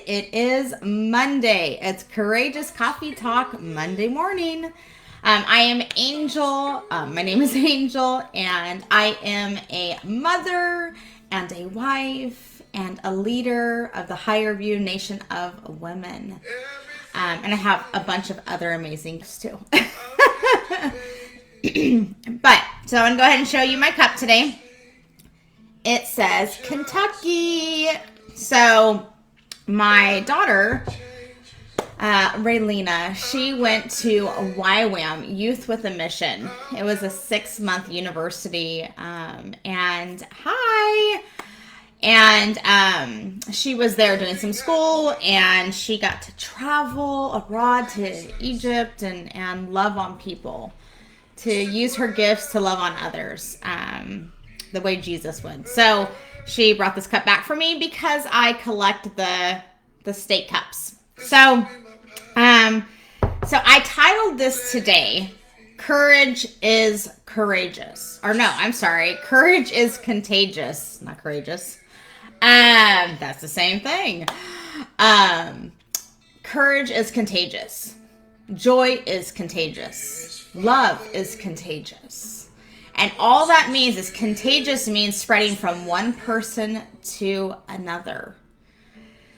It is Monday. It's Courageous Coffee Talk Monday morning. I am Angel. My name is Angel, and I am a mother and a wife and a leader of the Higher View Nation of Women. And I have a bunch of other amazing things too. So I'm going to go ahead and show you my cup today. It says Kentucky. So my daughter, Raylena, she went to YWAM, Youth with a Mission. It was a 6-month university. And she was there doing some school, and she got to travel abroad to Egypt and love on people, to use her gifts to love on others, the way Jesus would. So she brought this cup back for me because I collect the state cups. So I titled this today, Courage is Courageous. Or no, I'm sorry. Courage is Contagious. Not courageous. That's the same thing. Courage is contagious. Joy is contagious. Love is contagious. And all that means is contagious means spreading from one person to another.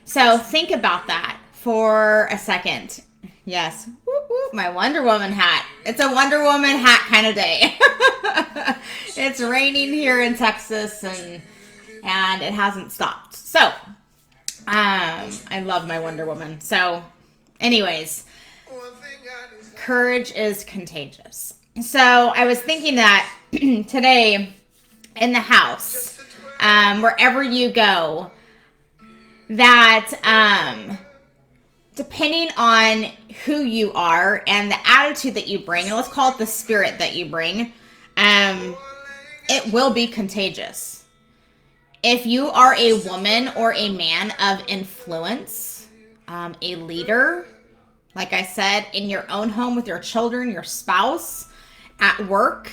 So think about that for a second. Yes. Whoop, whoop, my Wonder Woman hat. It's a Wonder Woman hat kind of day. It's raining here in Texas and it hasn't stopped. So, I love my Wonder Woman. So, anyways, courage is contagious. So, I was thinking that today in the house, wherever you go, that depending on who you are and the attitude that you bring, and let's call it the spirit that you bring, it will be contagious. If you are a woman or a man of influence, a leader, like I said, in your own home with your children, your spouse, at work,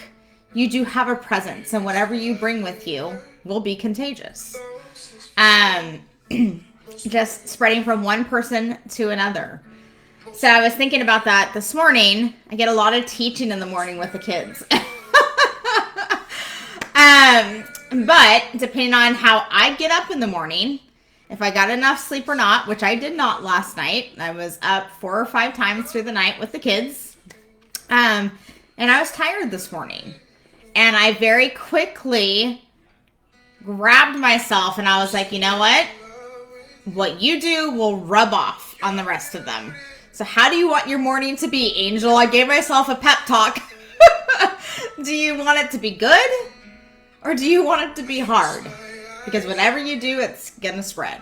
you do have a presence, and whatever you bring with you will be contagious. Just spreading from one person to another. So I was thinking about that this morning. I get a lot of teaching in the morning with the kids. But depending on how I get up in the morning, if I got enough sleep or not, which I did not last night. I was up 4 or 5 times through the night with the kids. And I was tired this morning. And I very quickly grabbed myself and I was like, you know what? What you do will rub off on the rest of them. So how do you want your morning to be, Angel? I gave myself a pep talk. Do you want it to be good? Or do you want it to be hard? Because whatever you do, it's going to spread.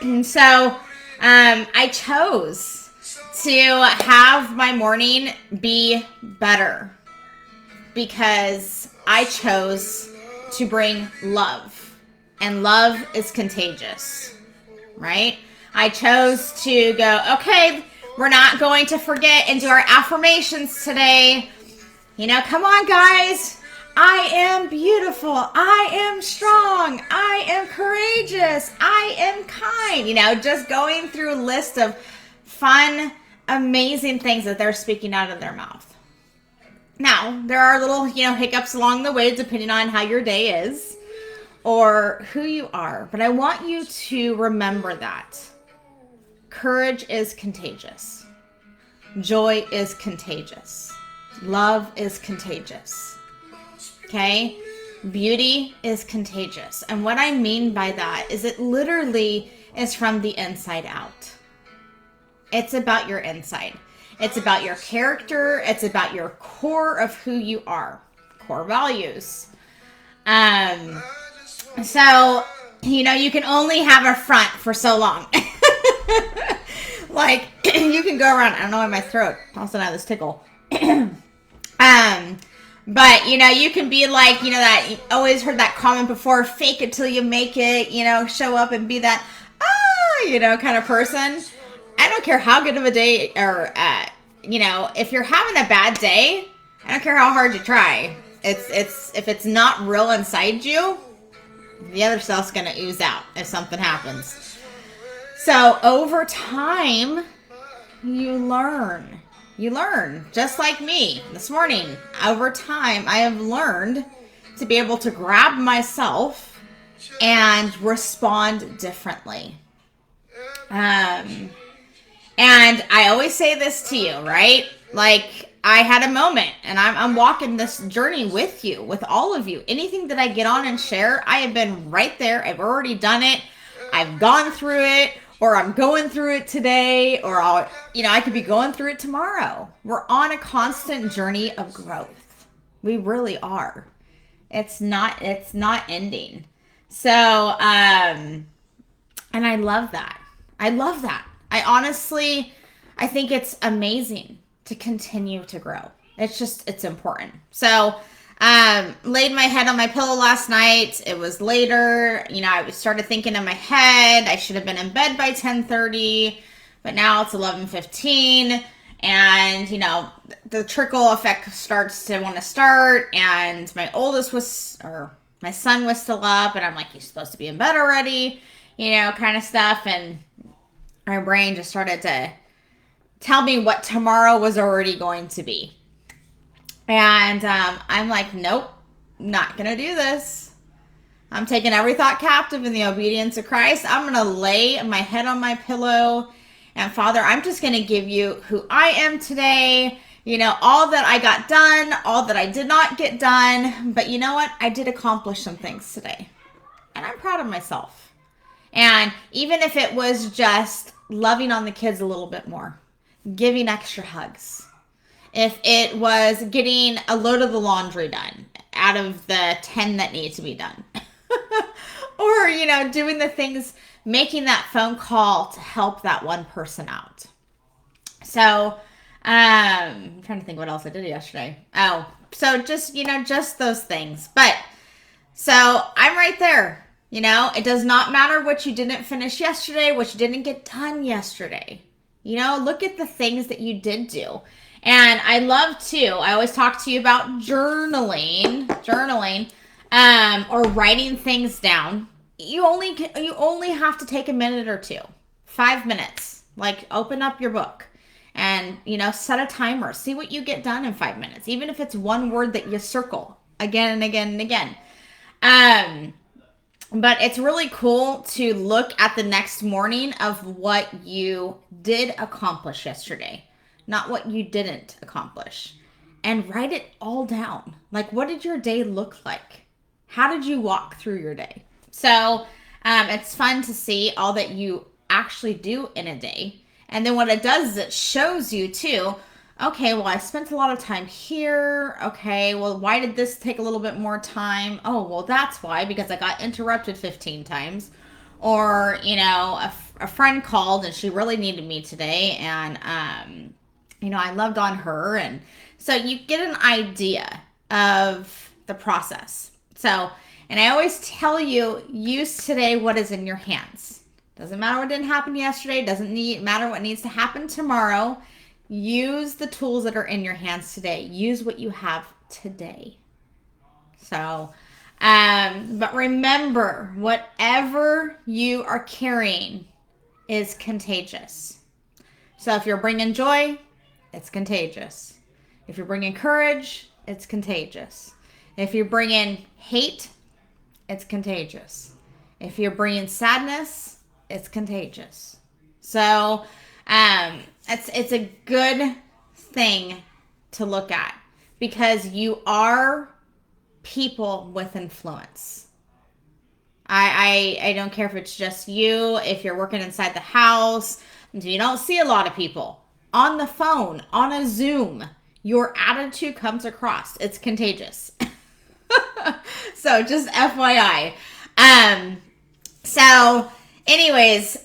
And so I chose to have my morning be better. Because I chose to bring love. And love is contagious. Right? I chose to go, okay, we're not going to forget and do our affirmations today. You know, come on, guys. I am beautiful. I am strong. I am courageous. I am kind. You know, just going through a list of fun, amazing things that they're speaking out of their mouth. Now, there are little, hiccups along the way depending on how your day is or who you are. But I want you to remember that courage is contagious. Joy is contagious. Love is contagious. Okay? Beauty is contagious. And what I mean by that is it literally is from the inside out. It's about your inside. It's about your character. It's about your core of who you are. Core values. So, you can only have a front for so long. Like, you can go around, I don't know why my throat, all of a sudden I have this tickle. But, you can be like, that, you always heard that comment before, fake it till you make it, show up and be that, kind of person. I don't care how good of a day, or, if you're having a bad day, I don't care how hard you try. If it's not real inside you, the other stuff's going to ooze out if something happens. So over time, you learn. You learn, just like me this morning. Over time, I have learned to be able to grab myself and respond differently. And I always say this to you, right? Like, I had a moment, and I'm walking this journey with you, with all of you. Anything that I get on and share, I have been right there. I've already done it. I've gone through it, or I'm going through it today, or I could be going through it tomorrow. We're on a constant journey of growth. We really are. It's not ending. So, and I love that. I love that. I think it's amazing to continue to grow. It's important. So, laid my head on my pillow last night. It was later. I started thinking in my head, I should have been in bed by 10:30, but now it's 11:15. And, the trickle effect starts to want to start. And my my son was still up. And I'm like, he's supposed to be in bed already, kind of stuff. And my brain just started to tell me what tomorrow was already going to be. And I'm like, nope, not going to do this. I'm taking every thought captive in the obedience of Christ. I'm going to lay my head on my pillow. And Father, I'm just going to give you who I am today. All that I got done, all that I did not get done. But you know what? I did accomplish some things today. And I'm proud of myself. And even if it was just loving on the kids a little bit more, giving extra hugs, if it was getting a load of the laundry done out of the 10 that need to be done, or, doing the things, making that phone call to help that one person out. So, I'm trying to think what else I did yesterday. Oh, so just those things. But, so I'm right there. It does not matter what you didn't finish yesterday, what you didn't get done yesterday. Look at the things that you did do. And I love to, I always talk to you about journaling, or writing things down. You only have to take a minute or two, 5 minutes. Like, open up your book and, set a timer. See what you get done in 5 minutes, even if it's one word that you circle again and again and again. But it's really cool to look at the next morning of what you did accomplish yesterday, not what you didn't accomplish, and write it all down. Like, what did your day look like? How did you walk through your day? So it's fun to see all that you actually do in a day. And then what it does is it shows you too, okay, well, I spent a lot of time here. Okay, well, why did this take a little bit more time? Oh, well, that's why, because I got interrupted 15 times. Or, a friend called and she really needed me today. And, I loved on her. And so you get an idea of the process. So, and I always tell you, use today what is in your hands. Doesn't matter what didn't happen yesterday. Doesn't matter what needs to happen tomorrow. Use the tools that are in your hands today. Use what you have today. So, but remember, whatever you are carrying is contagious. So if you're bringing joy, it's contagious. If you're bringing courage, it's contagious. If you're bringing hate, it's contagious. If you're bringing sadness, it's contagious. So, it's a good thing to look at because you are people with influence. I don't care if it's just you, if you're working inside the house, you don't see a lot of people on the phone, on a Zoom. Your attitude comes across. It's contagious. So just FYI. So anyways,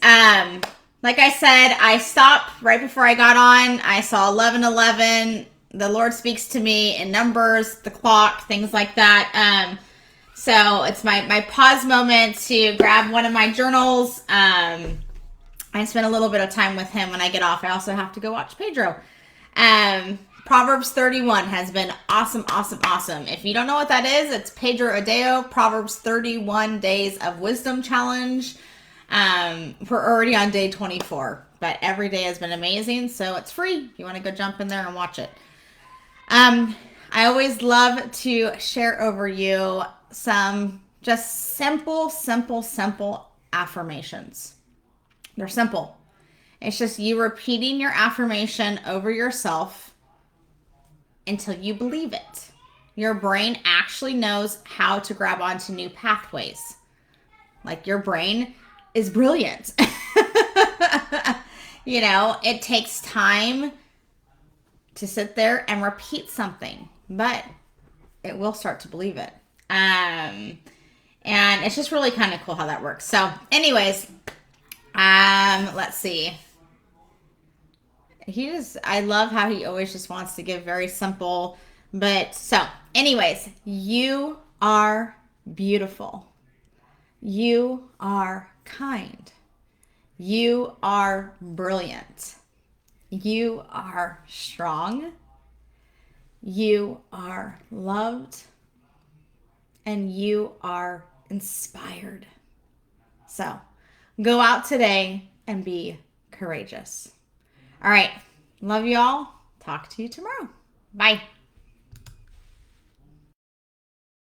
like I said, I stopped right before I got on. I saw 11:11. The Lord speaks to me in numbers, the clock, things like that. So it's my pause moment to grab one of my journals. I spend a little bit of time with him when I get off. I also have to go watch Pedro. Proverbs 31 has been awesome. If you don't know what that is, it's Pedro Adeo, Proverbs 31 Days of Wisdom Challenge. We're already on day 24, but every day has been amazing. So it's free. If you want to go jump in there and watch it. I always love to share over you some just simple affirmations. They're simple. It's just you repeating your affirmation over yourself until you believe it. Your brain actually knows how to grab onto new pathways. Like your brain is brilliant. It takes time to sit there and repeat something, but it will start to believe it. And it's just really kind of cool how that works. So anyways, let's see. I love how he always just wants to give very simple, but so anyways, you are beautiful. You are kind. You are brilliant. You are strong. You are loved. And you are inspired. So go out today and be courageous. All right. Love you all. Talk to you tomorrow. Bye.